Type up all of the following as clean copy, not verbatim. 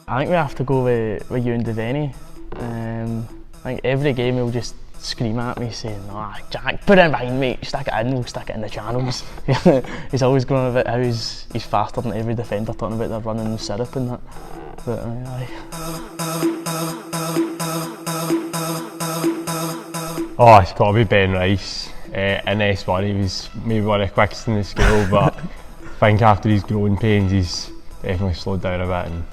I think we have to go with you and Devaney. I think every game he'll just scream at me saying, "Ah, Jack, put it in behind me, stick it in, we'll stick it in the channels." He's always going about how he's faster than every defender, talking about their running and syrup and that. But aye. Oh, it's got to be Ben Rice. In S1 he was maybe one of the quickest in the school, but I think after his growing pains he's definitely slowed down a bit, and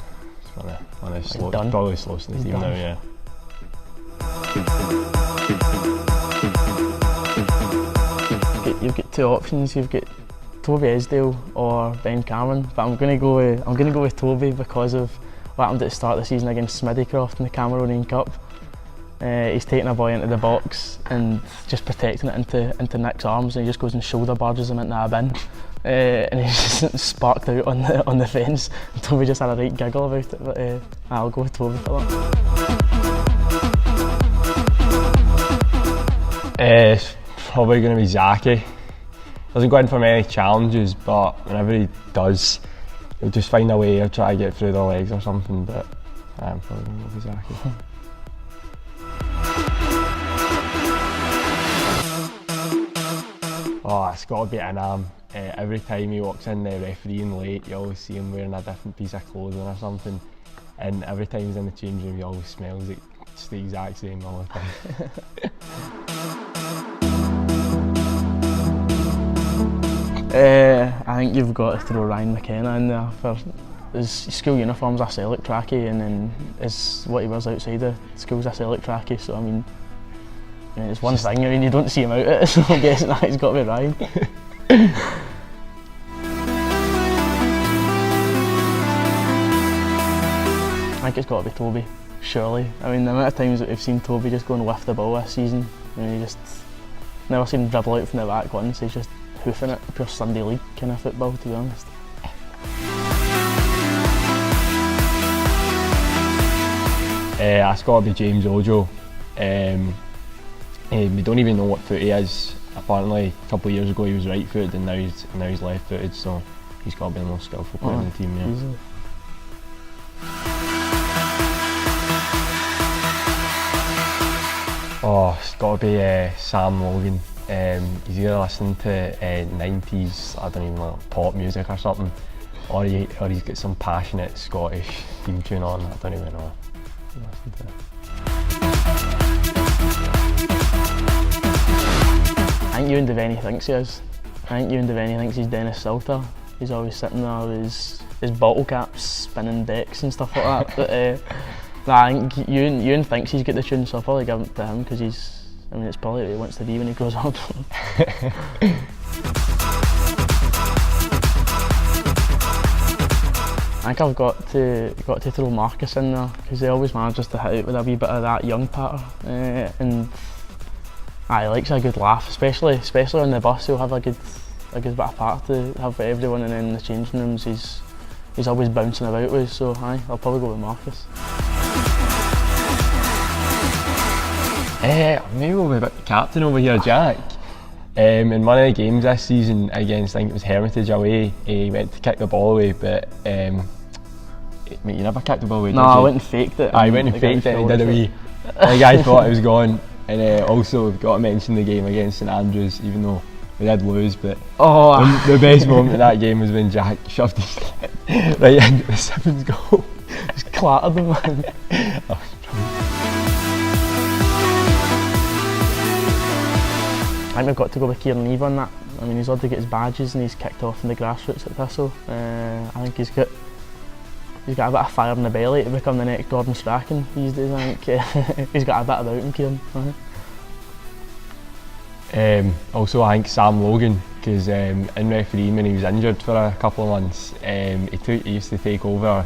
it's one of the slow, probably slowest in the team now, yeah. You've got two options. You've got Toby Esdale or Ben Cameron, but I'm going to go with Toby because of what happened at the start of the season against Smiddycroft in the Cameroonian Cup. He's taking a boy into the box and just protecting it into Nick's arms, and he just goes and shoulder barges him into a bin, and he's just sparked out on the fence. And Toby just had a right giggle about it, but I'll go with Toby for that. It's probably going to be Zaki. Doesn't go in for many challenges, but whenever he does, he'll just find a way. He'll try to get through their legs or something. But I'm probably going to go with Zaki. Oh, it's got to be Anam. Every time he walks in the refereeing late, you always see him wearing a different piece of clothing or something. And every time he's in the change room, he always smells like it's the exact same all the time. I think you've got to throw Ryan McKenna in there. For his school uniform's a Celtic trackie, and then what he wears outside of school's a Celtic trackie, so I mean it's one thing, I mean you don't see him out it, so I'm guessing that it's got to be Ryan. I think it's got to be Toby, surely. I mean the amount of times that we've seen Toby just go and whiff the ball this season, I mean you just never seen him dribble out from the back once, he's just hoofing it, pure Sunday league kind of football, to be honest. It's got to be James Ojo. We don't even know what foot he is. Apparently a couple of years ago he was right footed, and now he's left footed, so he's got to be the most skillful player in the team. Yeah. Easily. Oh, it's got to be Sam Logan. He's either listening to 90s, I don't even know, pop music or something, or he's got some passionate Scottish theme tune on. I don't even know. I think Ewan Devaney thinks he is. I think Ewan Devaney thinks he's Dennis Salter. He's always sitting there with his bottle caps spinning decks and stuff like that. But nah, I think Ewan thinks he's got the tune, so I'll probably give it to him because I mean it's probably what he wants to be when he grows up. I think I've got to throw Marcus in there because he always manages to hit out with a wee bit of that young patter, and he likes a good laugh, especially on the bus. He'll have a good bit of patter to have for everyone, and then in the changing rooms he's always bouncing about with. So I'll probably go with Marcus. Maybe we'll be a bit captain over here, Jack. In one of the games this season against, I think it was Hermitage away, he went to kick the ball away, but mate, you never kicked the ball away, did you? No, I went and faked it. He went and faked it and he did a wee. The guy thought it was gone. And also we've got to mention the game against St Andrews, even though we did lose, but the best moment of that game was when Jack shoved his head right into the Simmons goal. Just clattered him, man. I think we've got to go with Kieran Eve on that. I mean, he's already got his badges and he's kicked off in the grassroots at Thistle. I think he's got a bit of fire in the belly to become the next Gordon Strachan these days. I think he's got a bit about him, Kieran. Also, I think Sam Logan, because in refereeing when he was injured for a couple of months, he used to take over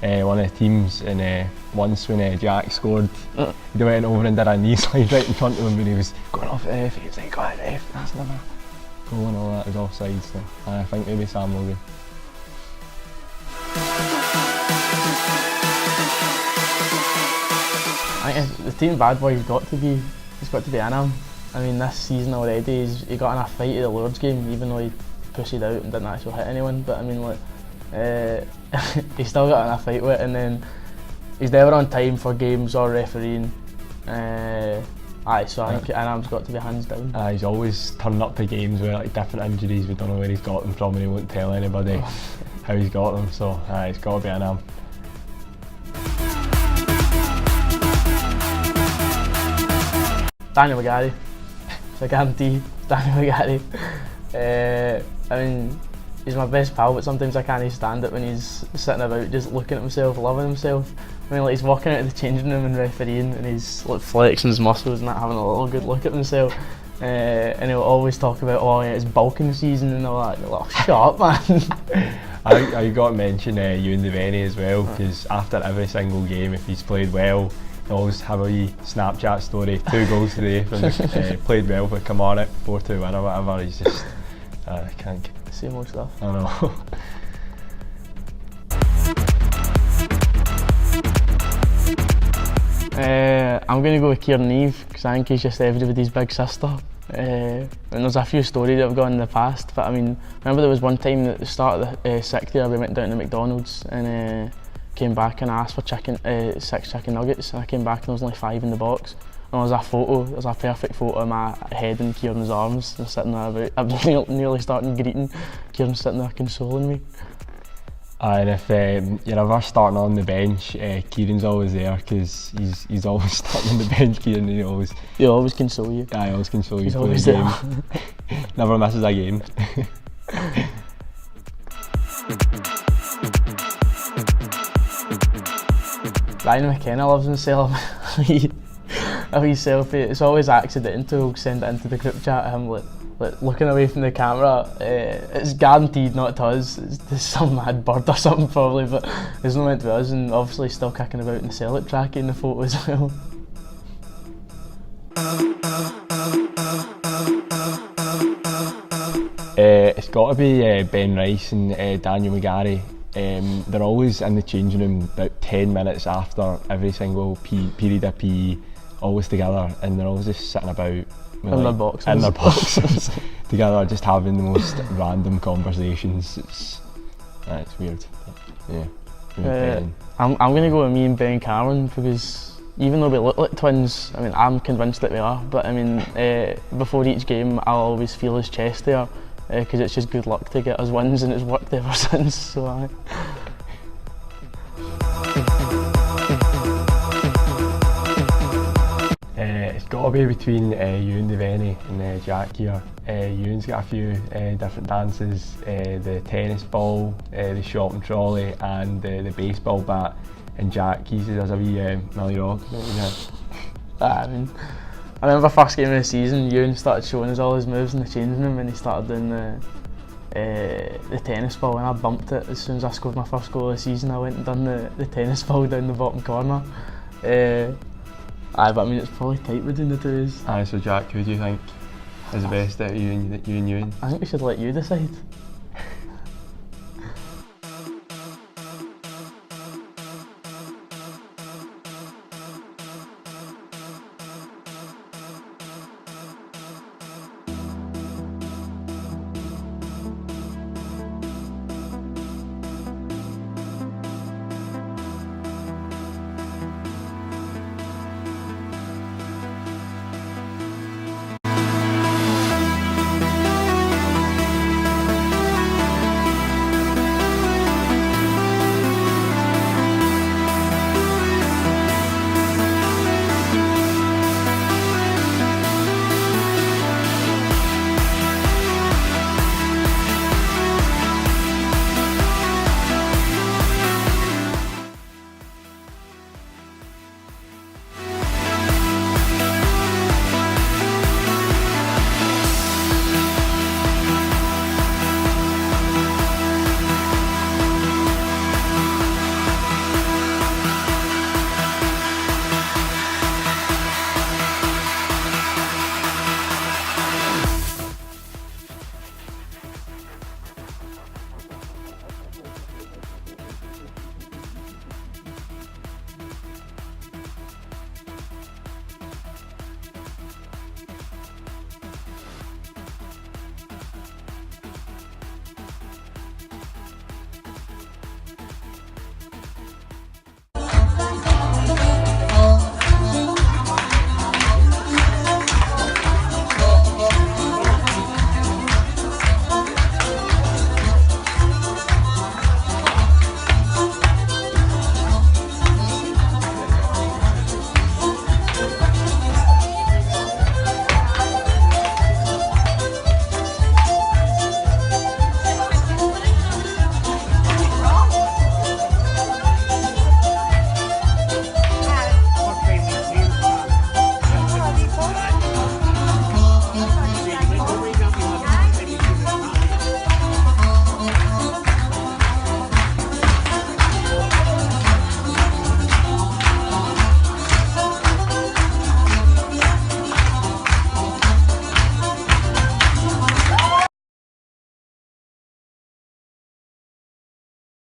one of the teams, and once when Jack scored, he went over and did a knee slide right in front of him when he was going off the ref. He was like, "Go ahead, ref, that's never goal," and all that. It was offside, so I think maybe Sam Logan. I think the team bad boy has got to be Anam. I mean, this season already, he got in a fight at the Lords game, even though he pussied out and didn't actually hit anyone. But I mean, like, he still got in a fight with it, and then he's never on time for games or refereeing. So I think Anam's got to be hands down. He's always turning up to games with like different injuries. We don't know where he's got them from, and he won't tell anybody how he's got them. So it's got to be Anam. Daniel McGarry. It's a guarantee. Daniel McGarry. I mean, he's my best pal, but sometimes I can't stand it when he's sitting about just looking at himself, loving himself. I mean, like, he's walking out of the changing room and refereeing, and he's like flexing his muscles and having a little good look at himself. And he'll always talk about, oh yeah, it's bulking season and all that. You're like, oh, shut up, man. I got to mention Ewan Devaney as well, because after every single game, if he's played well, he'll always have a wee Snapchat story. 2 goals today from played well for Kilmarnock, 4-2 win or whatever. He's just, I can't. Same old stuff. I know. I'm going to go with Kieran Eve, because I think he's just everybody's big sister. And there's a few stories that have gone in the past, but I mean, remember there was one time at the start of the 6th year we went down to McDonald's and came back and I asked for 6 chicken nuggets, and I came back and there was only 5 in the box. And there's a perfect photo of my head in Kieran's arms, and sitting there I'm nearly starting greeting. Kieran's sitting there consoling me. And if you're ever starting on the bench, Kieran's always there, because he's always starting on the bench, Kieran, and He'll always console you. He always console you. He's always there. Never misses a game. Ryan McKenna loves himself. A wee selfie. It's always accidental. He'll send it into the group chat of him like looking away from the camera. It's guaranteed not to us. It's to some mad bird or something probably, but it's not meant to be us. And obviously still kicking about in the Celtic track in the photo as well. It's got to be Ben Rice and Daniel McGarry. They're always in the changing room about 10 minutes after every single period of PE, always together, and they're always just sitting about in their boxes together, just having the most random conversations. It's weird. But yeah. I'm going to go with me and Ben Carlin, because even though we look like twins, I mean, I'm convinced that we are, but I mean, before each game I'll always feel his chest there, because it's just good luck to get us wins, and it's worked ever since. So it's got to be between Ewan Devaney and Jack here. Ewan's got a few different dances, the tennis ball, the shopping trolley, and the baseball bat. And Jack, he does a wee Millie Rock. I remember first game of the season, Ewan started showing us all his moves in the changing room, and he started doing the tennis ball, and I bumped it as soon as I scored my first goal of the season. I went and done the tennis ball down the bottom corner. But I mean, it's probably tight between the two of us. So Jack, who do you think is the best out of you and Ewan? I think we should let you decide.